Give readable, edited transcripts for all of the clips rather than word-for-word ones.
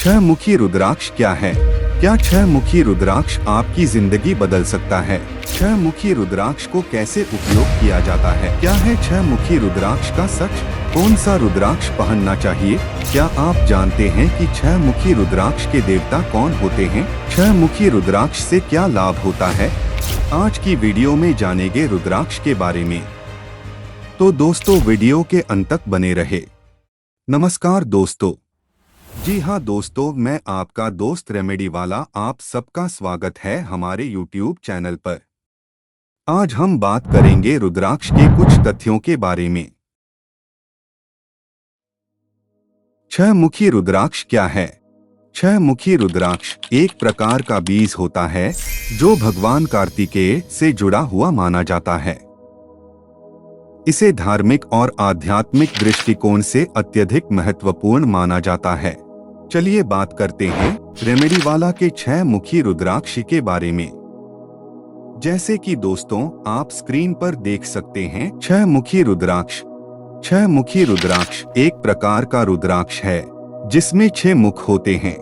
छह मुखी रुद्राक्ष क्या है? क्या छह मुखी रुद्राक्ष आपकी जिंदगी बदल सकता है? छह मुखी रुद्राक्ष को कैसे उपयोग किया जाता है? क्या है छह मुखी रुद्राक्ष का सच? कौन सा रुद्राक्ष पहनना चाहिए? क्या आप जानते हैं कि छह मुखी रुद्राक्ष के देवता कौन होते हैं? छह मुखी रुद्राक्ष से क्या लाभ होता है? आज की वीडियो में जानेंगे रुद्राक्ष के बारे में। तो दोस्तों, वीडियो के अंत तक बने रहे। नमस्कार दोस्तों। जी हाँ दोस्तों, मैं आपका दोस्त रेमेडी वाला आप सबका स्वागत है हमारे YouTube चैनल पर। आज हम बात करेंगे रुद्राक्ष के कुछ तथ्यों के बारे में। छह मुखी रुद्राक्ष क्या है? छह मुखी रुद्राक्ष एक प्रकार का बीज होता है जो भगवान कार्तिकेय से जुड़ा हुआ माना जाता है। इसे धार्मिक और आध्यात्मिक दृष्टिकोण से अत्यधिक महत्वपूर्ण माना जाता है। चलिए बात करते हैं रेमेडी वाला के छह मुखी रुद्राक्ष के बारे में। जैसे कि दोस्तों आप स्क्रीन पर देख सकते हैं छह मुखी रुद्राक्ष। छह मुखी रुद्राक्ष एक प्रकार का रुद्राक्ष है जिसमें छह मुख होते हैं।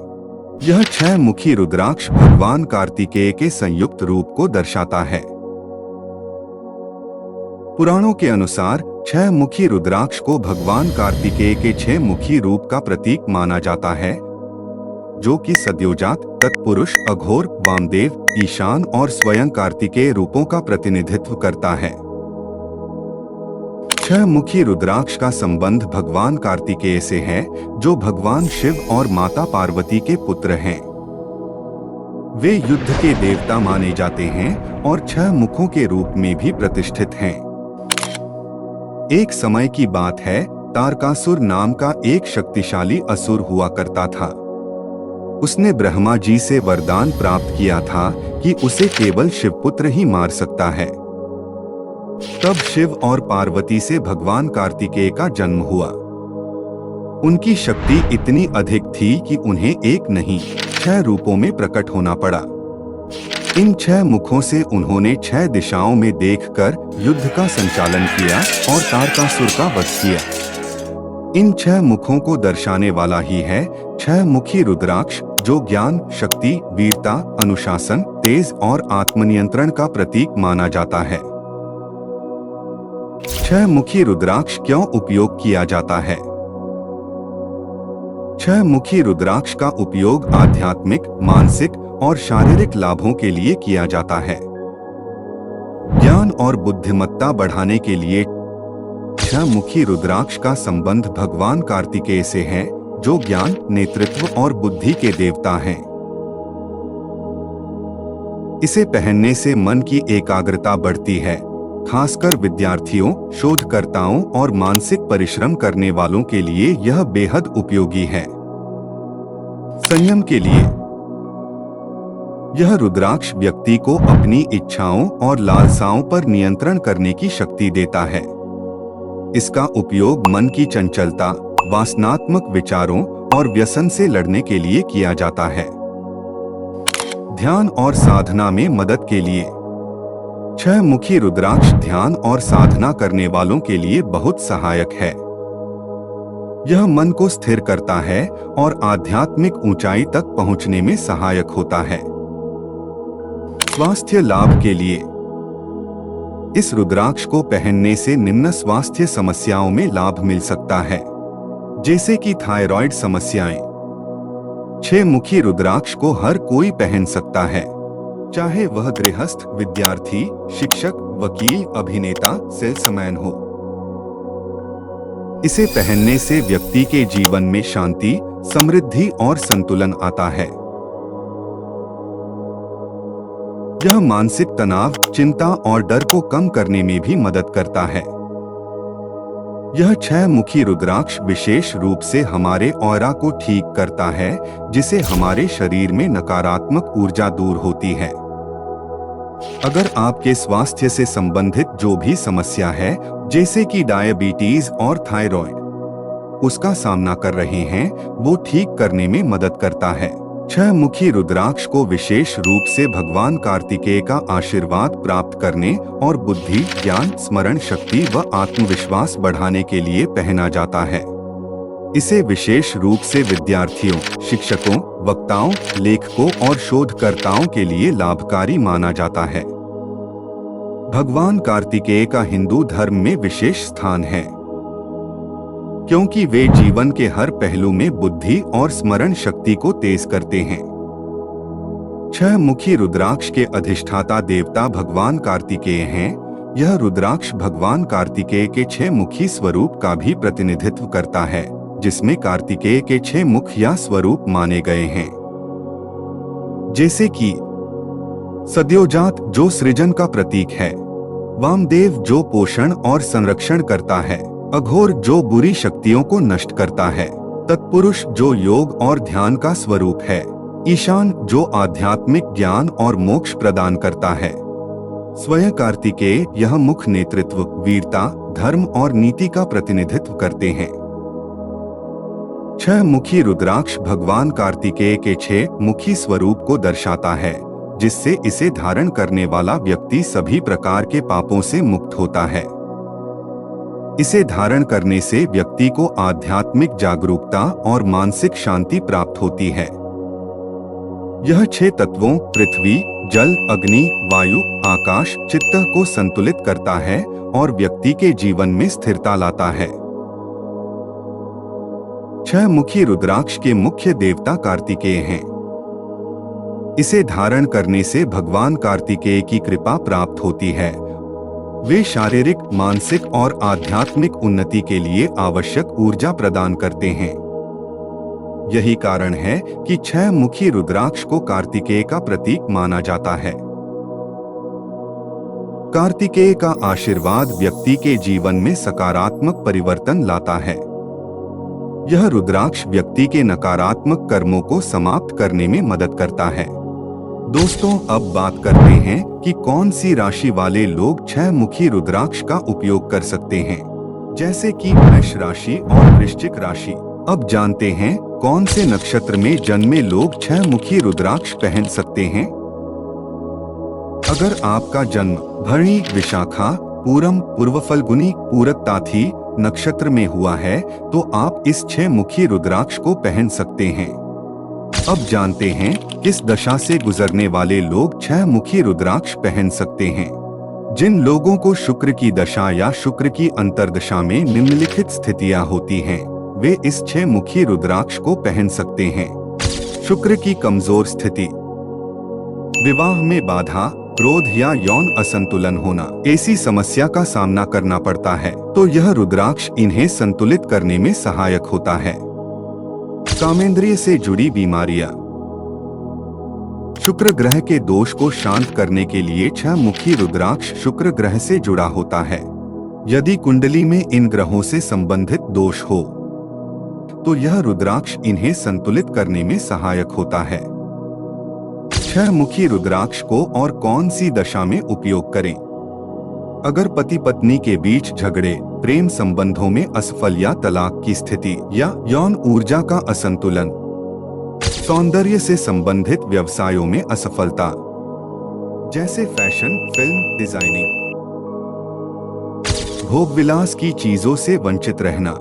यह छह मुखी रुद्राक्ष भगवान कार्तिकेय के संयुक्त रूप को दर्शाता है। पुराणों के अनुसार छह मुखी रुद्राक्ष को भगवान कार्तिकेय के छह मुखी रूप का प्रतीक माना जाता है, जो कि सद्योजात, तत्पुरुष, अघोर, वामदेव, ईशान और स्वयं कार्तिकेय रूपों का प्रतिनिधित्व करता है। छह मुखी रुद्राक्ष का संबंध भगवान कार्तिकेय से है, जो भगवान शिव और माता पार्वती के पुत्र हैं। वे युद्ध के देवता माने जाते हैं और छह मुखों के रूप में भी प्रतिष्ठित हैं। एक समय की बात है, तारकासुर नाम का एक शक्तिशाली असुर हुआ करता था। उसने ब्रह्मा जी से वरदान प्राप्त किया था कि उसे केवल शिवपुत्र ही मार सकता है। तब शिव और पार्वती से भगवान कार्तिकेय का जन्म हुआ। उनकी शक्ति इतनी अधिक थी कि उन्हें एक नहीं छह रूपों में प्रकट होना पड़ा। इन छह मुखों से उन्होंने छह दिशाओं में देखकर युद्ध का संचालन किया और तारकासुर का वध किया। इन छह मुखों को दर्शाने वाला ही है छह मुखी रुद्राक्ष, जो ज्ञान, शक्ति, वीरता, अनुशासन, तेज और आत्मनियंत्रण का प्रतीक माना जाता है। छह मुखी रुद्राक्ष क्यों उपयोग किया जाता है? छह मुखी रुद्राक्ष का उपयोग आध्यात्मिक, मानसिक और शारीरिक लाभों के लिए किया जाता है। ज्ञान और बुद्धिमत्ता बढ़ाने के लिए छह मुखी रुद्राक्ष का संबंध भगवान कार्तिकेय से है, जो ज्ञान, नेतृत्व और बुद्धि के देवता हैं। इसे पहनने से मन की एकाग्रता बढ़ती है, खासकर विद्यार्थियों, शोधकर्ताओं और मानसिक परिश्रम करने वालों के लिए यह बेहद उपयोगी है। संयम के लिए यह रुद्राक्ष व्यक्ति को अपनी इच्छाओं और लालसाओं पर नियंत्रण करने की शक्ति देता है। इसका उपयोग मन की चंचलता, वासनात्मक विचारों और व्यसन से लड़ने के लिए किया जाता है। ध्यान और साधना में मदद के लिए छह मुखी रुद्राक्ष ध्यान और साधना करने वालों के लिए बहुत सहायक है। यह मन को स्थिर करता है और आध्यात्मिक ऊंचाई तक पहुंचने में सहायक होता है। स्वास्थ्य लाभ के लिए इस रुद्राक्ष को पहनने से निम्न स्वास्थ्य समस्याओं में लाभ मिल सकता है, जैसे कि थायराइड समस्याएं। छह मुखी रुद्राक्ष को हर कोई पहन सकता है, चाहे वह गृहस्थ, विद्यार्थी, शिक्षक, वकील, अभिनेता, सेल्समैन हो। इसे पहनने से व्यक्ति के जीवन में शांति, समृद्धि और संतुलन आता है। यह मानसिक तनाव, चिंता और डर को कम करने में भी मदद करता है। यह छह मुखी रुद्राक्ष विशेष रूप से हमारे ऑरा को ठीक करता है, जिसे हमारे शरीर में नकारात्मक ऊर्जा दूर होती है। अगर आपके स्वास्थ्य से संबंधित जो भी समस्या है, जैसे कि डायबिटीज और थायराइड, उसका सामना कर रहे हैं, वो ठीक करने में मदद करता है। छह मुखी रुद्राक्ष को विशेष रूप से भगवान कार्तिकेय का आशीर्वाद प्राप्त करने और बुद्धि, ज्ञान, स्मरण शक्ति व आत्मविश्वास बढ़ाने के लिए पहना जाता है। इसे विशेष रूप से विद्यार्थियों, शिक्षकों, वक्ताओं, लेखकों और शोधकर्ताओं के लिए लाभकारी माना जाता है। भगवान कार्तिकेय का हिंदू धर्म में विशेष स्थान है, क्योंकि वे जीवन के हर पहलू में बुद्धि और स्मरण शक्ति को तेज करते हैं। 6 मुखी रुद्राक्ष के अधिष्ठाता देवता भगवान कार्तिकेय हैं। यह रुद्राक्ष भगवान कार्तिकेय के 6 मुखी स्वरूप का भी प्रतिनिधित्व करता है, जिसमें कार्तिकेय के 6 मुख या स्वरूप माने गए हैं, जैसे कि सद्योजात जो सृजन का प्रतीक है, वामदेव जो पोषण और संरक्षण करता है, अघोर जो बुरी शक्तियों को नष्ट करता है, तत्पुरुष जो योग और ध्यान का स्वरूप है, ईशान जो आध्यात्मिक ज्ञान और मोक्ष प्रदान करता है। स्वयं कार्तिकेय यह मुख नेतृत्व, वीरता, धर्म और नीति का प्रतिनिधित्व करते हैं। 6 मुखी रुद्राक्ष भगवान कार्तिकेय के 6 मुखी स्वरूप को दर्शाता है, जिससे इसे धारण करने वाला व्यक्ति सभी प्रकार के पापों से मुक्त होता है। इसे धारण करने से व्यक्ति को आध्यात्मिक जागरूकता और मानसिक शांति प्राप्त होती है। यह 6 तत्वों पृथ्वी, जल, अग्नि, वायु, आकाश, चित्त को संतुलित करता है और व्यक्ति के जीवन में स्थिरता लाता है। 6 मुखी रुद्राक्ष के मुख्य देवता कार्तिकेय हैं। इसे धारण करने से भगवान कार्तिकेय की कृपा प्राप्त होती है। वे शारीरिक, मानसिक और आध्यात्मिक उन्नति के लिए आवश्यक ऊर्जा प्रदान करते हैं। यही कारण है कि 6 मुखी रुद्राक्ष को कार्तिकेय का प्रतीक माना जाता है। कार्तिकेय का आशीर्वाद व्यक्ति के जीवन में सकारात्मक परिवर्तन लाता है। यह रुद्राक्ष व्यक्ति के नकारात्मक कर्मों को समाप्त करने में मदद करता है। दोस्तों, अब बात करते हैं कि कौन सी राशि वाले लोग 6 मुखी रुद्राक्ष का उपयोग कर सकते हैं, जैसे कि मेष राशि और वृश्चिक राशि। अब जानते हैं कौन से नक्षत्र में जन्मे लोग 6 मुखी रुद्राक्ष पहन सकते हैं। अगर आपका जन्म भरणी, विशाखा, पूरम, पूर्व फल्गुनी, पूरताथी नक्षत्र में हुआ है तो आप इस 6 मुखी रुद्राक्ष को पहन सकते हैं। अब जानते हैं किस दशा से गुजरने वाले लोग 6 मुखी रुद्राक्ष पहन सकते हैं। जिन लोगों को शुक्र की दशा या शुक्र की अंतर्दशा में निम्नलिखित स्थितियां होती हैं, वे इस 6 मुखी रुद्राक्ष को पहन सकते हैं। शुक्र की कमजोर स्थिति, विवाह में बाधा, क्रोध या यौन असंतुलन होना, ऐसी समस्या का सामना करना पड़ता है तो यह रुद्राक्ष इन्हें संतुलित करने में सहायक होता है। कामेंद्रिय से जुड़ी बीमारियां, शुक्र ग्रह के दोष को शांत करने के लिए 6 मुखी रुद्राक्ष शुक्र ग्रह से जुड़ा होता है। यदि कुंडली में इन ग्रहों से संबंधित दोष हो तो यह रुद्राक्ष इन्हें संतुलित करने में सहायक होता है। 6 मुखी रुद्राक्ष को और कौन सी दशा में उपयोग करें। अगर पति पत्नी के बीच झगड़े, प्रेम संबंधों में असफल या तलाक की स्थिति या यौन ऊर्जा का असंतुलन, सौंदर्य से संबंधित व्यवसायों में असफलता, जैसे फैशन, फिल्म, डिजाइनिंग, भोग विलास की चीजों से वंचित रहना,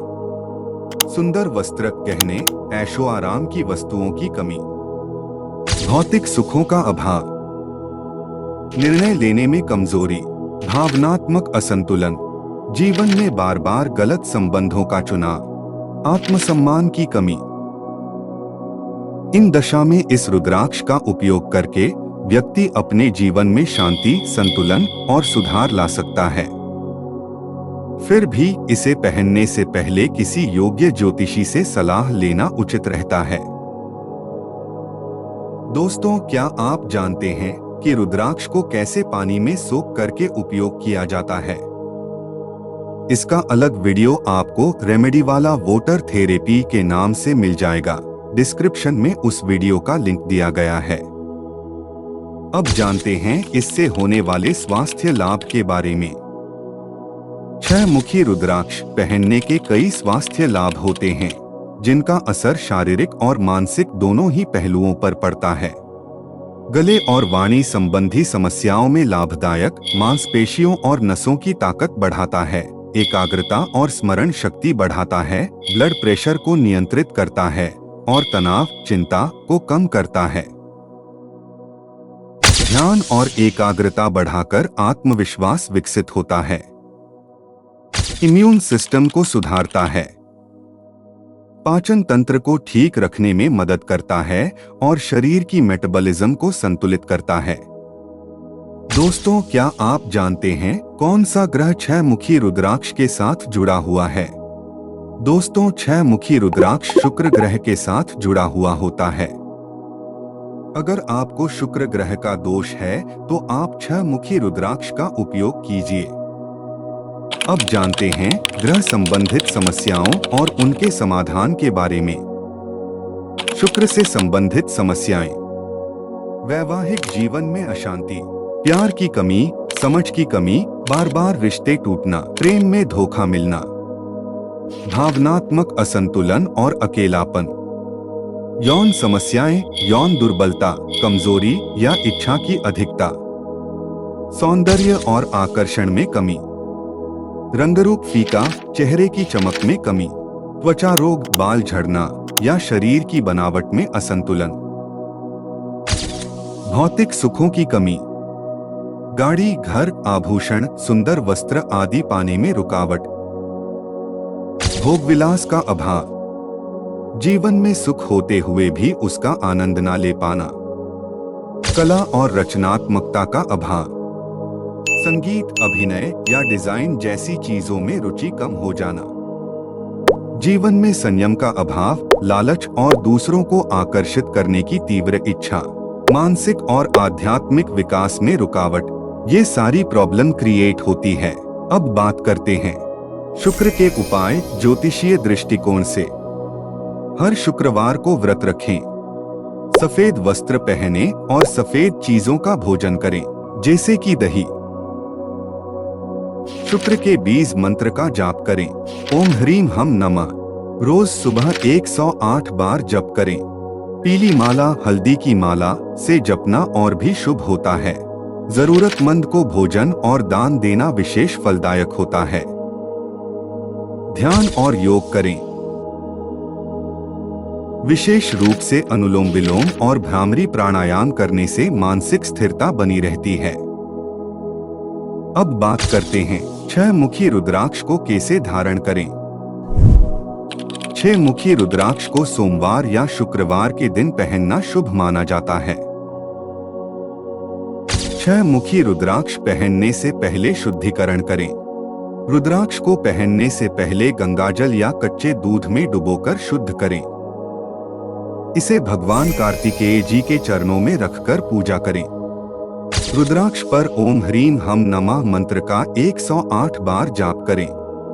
सुंदर वस्त्र, गहने, ऐशो आराम की वस्तुओं की कमी, भौतिक सुखों का अभाव, निर्णय लेने में कमजोरी, भावनात्मक असंतुलन, जीवन में बार बार गलत संबंधों का चुनाव, आत्मसम्मान की कमी। इन दशा में इस रुद्राक्ष का उपयोग करके व्यक्ति अपने जीवन में शांति, संतुलन और सुधार ला सकता है। फिर भी इसे पहनने से पहले किसी योग्य ज्योतिषी से सलाह लेना उचित रहता है। दोस्तों, क्या आप जानते हैं कि रुद्राक्ष को कैसे पानी में सोख करके उपयोग किया जाता है? इसका अलग वीडियो आपको रेमेडी वाला वाटर थेरेपी के नाम से मिल जाएगा। डिस्क्रिप्शन में उस वीडियो का लिंक दिया गया है। अब जानते हैं इससे होने वाले स्वास्थ्य लाभ के बारे में। 6 मुखी रुद्राक्ष पहनने के कई स्वास्थ्य लाभ होते हैं, जिनका असर शारीरिक और मानसिक दोनों ही पहलुओं पर पड़ता है। गले और वाणी संबंधी समस्याओं में लाभदायक, मांसपेशियों और नसों की ताकत बढ़ाता है, एकाग्रता और स्मरण शक्ति बढ़ाता है, ब्लड प्रेशर को नियंत्रित करता है और तनाव, चिंता को कम करता है। ध्यान और एकाग्रता बढ़ाकर आत्मविश्वास विकसित होता है। इम्यून सिस्टम को सुधारता है, पाचन तंत्र को ठीक रखने में मदद करता है और शरीर की मेटाबॉलिज्म को संतुलित करता है। दोस्तों, क्या आप जानते हैं कौन सा ग्रह 6 मुखी रुद्राक्ष के साथ जुड़ा हुआ है? दोस्तों, 6 मुखी रुद्राक्ष शुक्र ग्रह के साथ जुड़ा हुआ होता है। अगर आपको शुक्र ग्रह का दोष है तो आप 6 मुखी रुद्राक्ष का उपयोग कीजिए। अब जानते हैं ग्रह संबंधित समस्याओं और उनके समाधान के बारे में। शुक्र से संबंधित समस्याएं: वैवाहिक जीवन में अशांति, प्यार की कमी, समझ की कमी, बार बार रिश्ते टूटना, प्रेम में धोखा मिलना, भावनात्मक असंतुलन और अकेलापन। यौन समस्याएं, यौन दुर्बलता, कमजोरी या इच्छा की अधिकता, सौंदर्य और आकर्षण में कमी, रंगरूप फीका, चेहरे की चमक में कमी, त्वचा रोग, बाल झड़ना या शरीर की बनावट में असंतुलन, भौतिक सुखों की कमी, गाड़ी, घर, आभूषण, सुंदर वस्त्र आदि पाने में रुकावट, भोगविलास का अभाव, जीवन में सुख होते हुए भी उसका आनंद न ले पाना, कला और रचनात्मकता का अभाव, संगीत, अभिनय या डिजाइन जैसी चीजों में रुचि कम हो जाना, जीवन में संयम का अभाव, लालच और दूसरों को आकर्षित करने की तीव्र इच्छा, मानसिक और आध्यात्मिक विकास में रुकावट, ये सारी प्रॉब्लम क्रिएट होती है। अब बात करते हैं शुक्र के उपाय ज्योतिषीय दृष्टिकोण से। हर शुक्रवार को व्रत रखें, सफेद वस्त्र पहनें और सफेद चीजों का भोजन करें, जैसे कि दही। शुक्र के बीज मंत्र का जाप करें, ओम ह्रीम हम नमः, रोज सुबह 108 बार जप करें। पीली माला, हल्दी की माला से जपना और भी शुभ होता है। जरूरतमंद को भोजन और दान देना विशेष फलदायक होता है। ध्यान और योग करें, विशेष रूप से अनुलोम विलोम और भ्रामरी प्राणायाम करने से मानसिक स्थिरता बनी रहती है। अब बात करते हैं 6 मुखी रुद्राक्ष को कैसे धारण करें। 6 मुखी रुद्राक्ष को सोमवार या शुक्रवार के दिन पहनना शुभ माना जाता है। 6 मुखी रुद्राक्ष पहनने से पहले शुद्धिकरण करें। रुद्राक्ष को पहनने से पहले गंगाजल या कच्चे दूध में डुबोकर शुद्ध करें। इसे भगवान कार्तिकेय जी के चरणों में रखकर पूजा करें। रुद्राक्ष पर ओम ह्रीम हम नमः मंत्र का 108 बार जाप करें।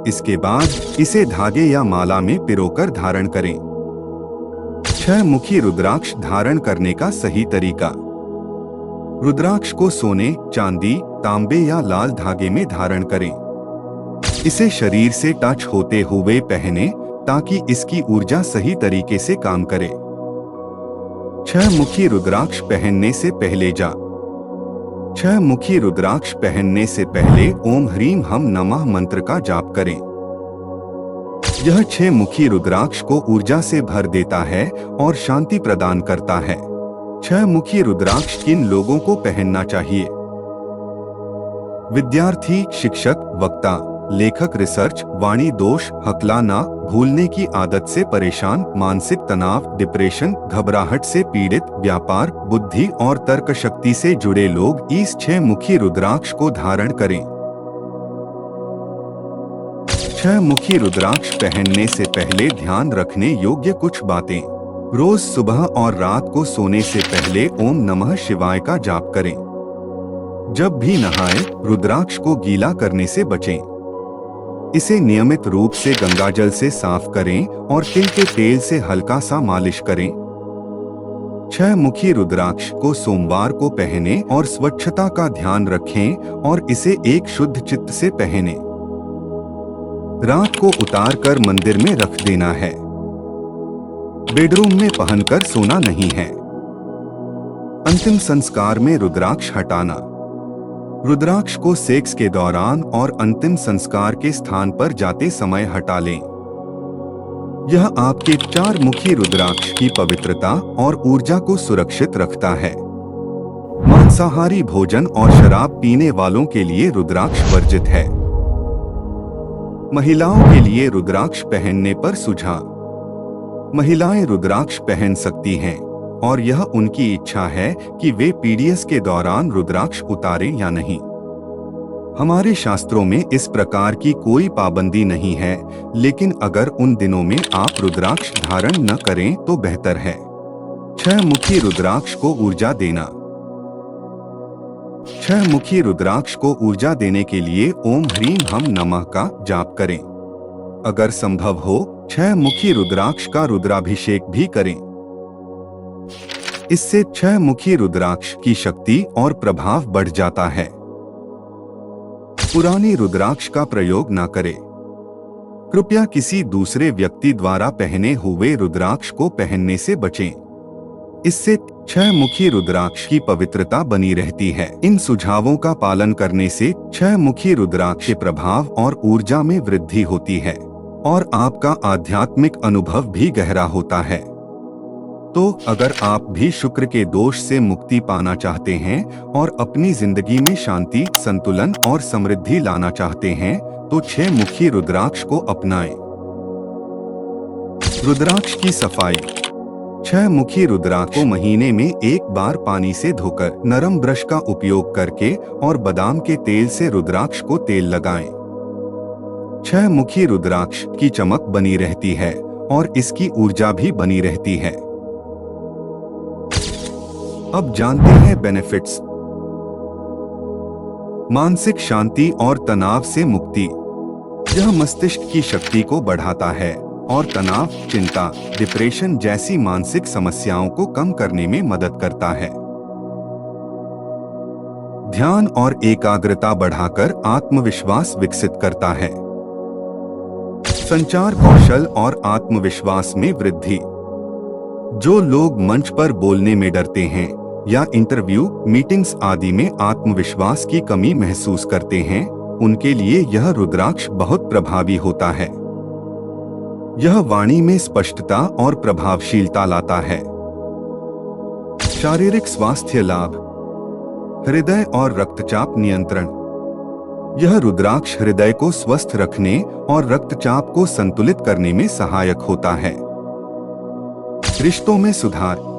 इसके बाद इसे धागे या माला में पिरोकर धारण करें। 6 मुखी रुद्राक्ष धारण करने का सही तरीका। रुद्राक्ष को सोने, चांदी, तांबे या लाल धागे में धारण करें। इसे शरीर से टच होते हुए पहने ताकि इसकी ऊर्जा सही तरीके से काम करे। 6 मुखी रुद्राक्ष पहनने से पहले 6 मुखी रुद्राक्ष पहनने से पहले ओम ह्रीम हम नमः मंत्र का जाप करें। यह 6 मुखी रुद्राक्ष को ऊर्जा से भर देता है और शांति प्रदान करता है। 6 मुखी रुद्राक्ष किन लोगों को पहनना चाहिए? विद्यार्थी, शिक्षक, वक्ता, लेखक, रिसर्च, वाणी दोष, हकलाना, भूलने की आदत से परेशान, मानसिक तनाव, डिप्रेशन, घबराहट से पीड़ित, व्यापार, बुद्धि और तर्क शक्ति से जुड़े लोग इस 6 मुखी रुद्राक्ष को धारण करें। 6 मुखी रुद्राक्ष पहनने से पहले ध्यान रखने योग्य कुछ बातें। रोज सुबह और रात को सोने से पहले ओम नमः शिवाय का जाप करें। जब भी नहाएं, रुद्राक्ष को गीला करने से बचें। इसे नियमित रूप से गंगाजल से साफ करें और तिल के तेल से हल्का सा मालिश करें। 6 मुखी रुद्राक्ष को सोमवार को पहनें और स्वच्छता का ध्यान रखें और इसे एक शुद्ध चित्त से पहनें। रात को उतार कर मंदिर में रख देना है। बेडरूम में पहनकर सोना नहीं है। अंतिम संस्कार में रुद्राक्ष हटाना। रुद्राक्ष को सेक्स के दौरान और अंतिम संस्कार के स्थान पर जाते समय हटा लें। यह आपके 4 मुखी रुद्राक्ष की पवित्रता और ऊर्जा को सुरक्षित रखता है। मांसाहारी भोजन और शराब पीने वालों के लिए रुद्राक्ष वर्जित है। महिलाओं के लिए रुद्राक्ष पहनने पर सुझाव। महिलाएं रुद्राक्ष पहन सकती हैं और यह उनकी इच्छा है कि वे पीरियड्स के दौरान रुद्राक्ष उतारें या नहीं। हमारे शास्त्रों में इस प्रकार की कोई पाबंदी नहीं है, लेकिन अगर उन दिनों में आप रुद्राक्ष धारण न करें तो बेहतर है। 6 मुखी रुद्राक्ष को ऊर्जा देना। 6 मुखी रुद्राक्ष को ऊर्जा देने के लिए ओम ह्रीम हम नमः का जाप करें। अगर संभव हो 6 मुखी रुद्राक्ष का रुद्राभिषेक भी करें। इससे 6 मुखी रुद्राक्ष की शक्ति और प्रभाव बढ़ जाता है। पुरानी रुद्राक्ष का प्रयोग न करें। कृपया किसी दूसरे व्यक्ति द्वारा पहने हुए रुद्राक्ष को पहनने से बचें। इससे 6 मुखी रुद्राक्ष की पवित्रता बनी रहती है। इन सुझावों का पालन करने से 6 मुखी रुद्राक्ष के प्रभाव और ऊर्जा में वृद्धि होती है और आपका आध्यात्मिक अनुभव भी गहरा होता है। तो अगर आप भी शुक्र के दोष से मुक्ति पाना चाहते हैं और अपनी जिंदगी में शांति, संतुलन और समृद्धि लाना चाहते हैं, तो 6 मुखी रुद्राक्ष को अपनाएं। रुद्राक्ष की सफाई। 6 मुखी रुद्राक्ष को महीने में एक बार पानी से धोकर नरम ब्रश का उपयोग करके और बादाम के तेल से रुद्राक्ष को तेल लगाएं। 6 मुखी रुद्राक्ष की चमक बनी रहती है और इसकी ऊर्जा भी बनी रहती है। अब जानते हैं बेनिफिट्स। मानसिक शांति और तनाव से मुक्ति। यह मस्तिष्क की शक्ति को बढ़ाता है और तनाव, चिंता, डिप्रेशन जैसी मानसिक समस्याओं को कम करने में मदद करता है। ध्यान और एकाग्रता बढ़ाकर आत्मविश्वास विकसित करता है। संचार कौशल और आत्मविश्वास में वृद्धि। जो लोग मंच पर बोलने में डरते हैं या इंटरव्यू, मीटिंग्स आदि में आत्मविश्वास की कमी महसूस करते हैं, उनके लिए यह रुद्राक्ष बहुत प्रभावी होता है। यह वाणी में स्पष्टता और प्रभावशीलता लाता है। शारीरिक स्वास्थ्य लाभ। हृदय और रक्तचाप नियंत्रण। यह रुद्राक्ष हृदय को स्वस्थ रखने और रक्तचाप को संतुलित करने में सहायक होता है। रिश्तों में सुधार।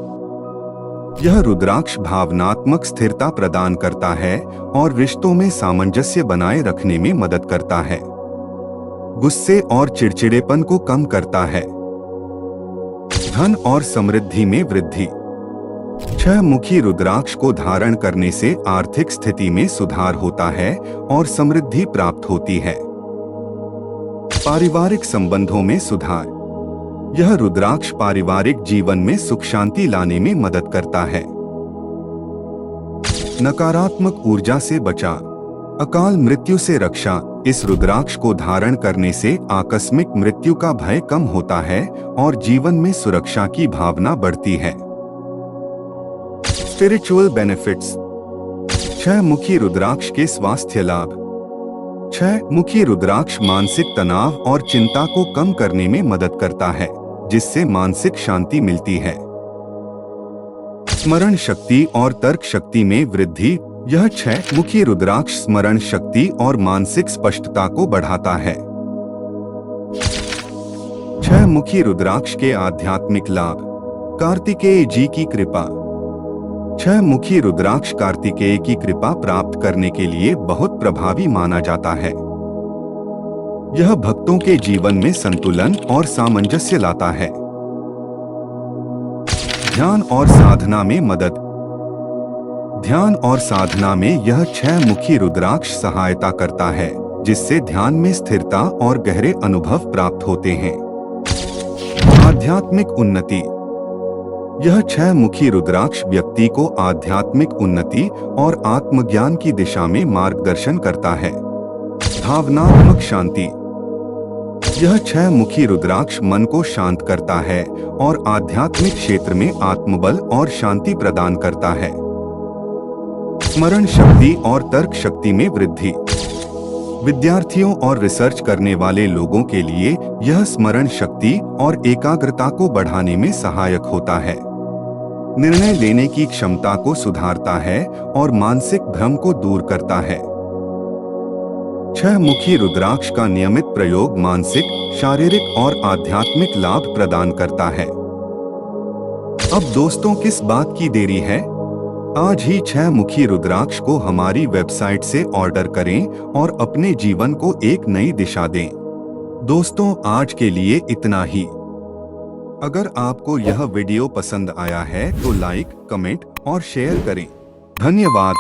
यह रुद्राक्ष भावनात्मक स्थिरता प्रदान करता है और रिश्तों में सामंजस्य बनाए रखने में मदद करता है। गुस्से और चिड़चिड़ेपन को कम करता है। धन और समृद्धि में वृद्धि। 6 मुखी रुद्राक्ष को धारण करने से आर्थिक स्थिति में सुधार होता है और समृद्धि प्राप्त होती है। पारिवारिक संबंधों में सुधार। यह रुद्राक्ष पारिवारिक जीवन में सुख शांति लाने में मदद करता है। नकारात्मक ऊर्जा से बचाव। अकाल मृत्यु से रक्षा। इस रुद्राक्ष को धारण करने से आकस्मिक मृत्यु का भय कम होता है और जीवन में सुरक्षा की भावना बढ़ती है। Spiritual benefits. 6 मुखी रुद्राक्ष के स्वास्थ्य लाभ। 6 मुखी रुद्राक्ष मानसिक तनाव और चिंता को कम करने में मदद करता है, जिससे मानसिक शांति मिलती है। स्मरण शक्ति और तर्क शक्ति में वृद्धि। यह 6 मुखी रुद्राक्ष स्मरण शक्ति और मानसिक स्पष्टता को बढ़ाता है। 6 मुखी रुद्राक्ष के आध्यात्मिक लाभ। कार्तिकेय जी की कृपा। 6 मुखी रुद्राक्ष कार्तिकेय की कृपा प्राप्त करने के लिए बहुत प्रभावी माना जाता है। यह भक्तों के जीवन में संतुलन और सामंजस्य लाता है। ध्यान और साधना में मदद। ध्यान और साधना में यह 6 मुखी रुद्राक्ष सहायता करता है, जिससे ध्यान में स्थिरता और गहरे अनुभव प्राप्त होते हैं। आध्यात्मिक उन्नति। यह 6 मुखी रुद्राक्ष व्यक्ति को आध्यात्मिक उन्नति और आत्मज्ञान की दिशा में मार्गदर्शन करता है। भावनात्मक शांति। यह 6 मुखी रुद्राक्ष मन को शांत करता है और आध्यात्मिक क्षेत्र में आत्मबल और शांति प्रदान करता है। स्मरण शक्ति और तर्क शक्ति में वृद्धि। विद्यार्थियों और रिसर्च करने वाले लोगों के लिए यह स्मरण शक्ति और एकाग्रता को बढ़ाने में सहायक होता है। निर्णय लेने की क्षमता को सुधारता है और मानसिक भ्रम को दूर करता है। 6 मुखी रुद्राक्ष का नियमित प्रयोग मानसिक, शारीरिक और आध्यात्मिक लाभ प्रदान करता है। अब दोस्तों, किस बात की देरी है? आज ही 6 मुखी रुद्राक्ष को हमारी वेबसाइट से ऑर्डर करें और अपने जीवन को एक नई दिशा दें। दोस्तों, आज के लिए इतना ही। अगर आपको यह वीडियो पसंद आया है तो लाइक, कमेंट और शेयर करें। धन्यवाद।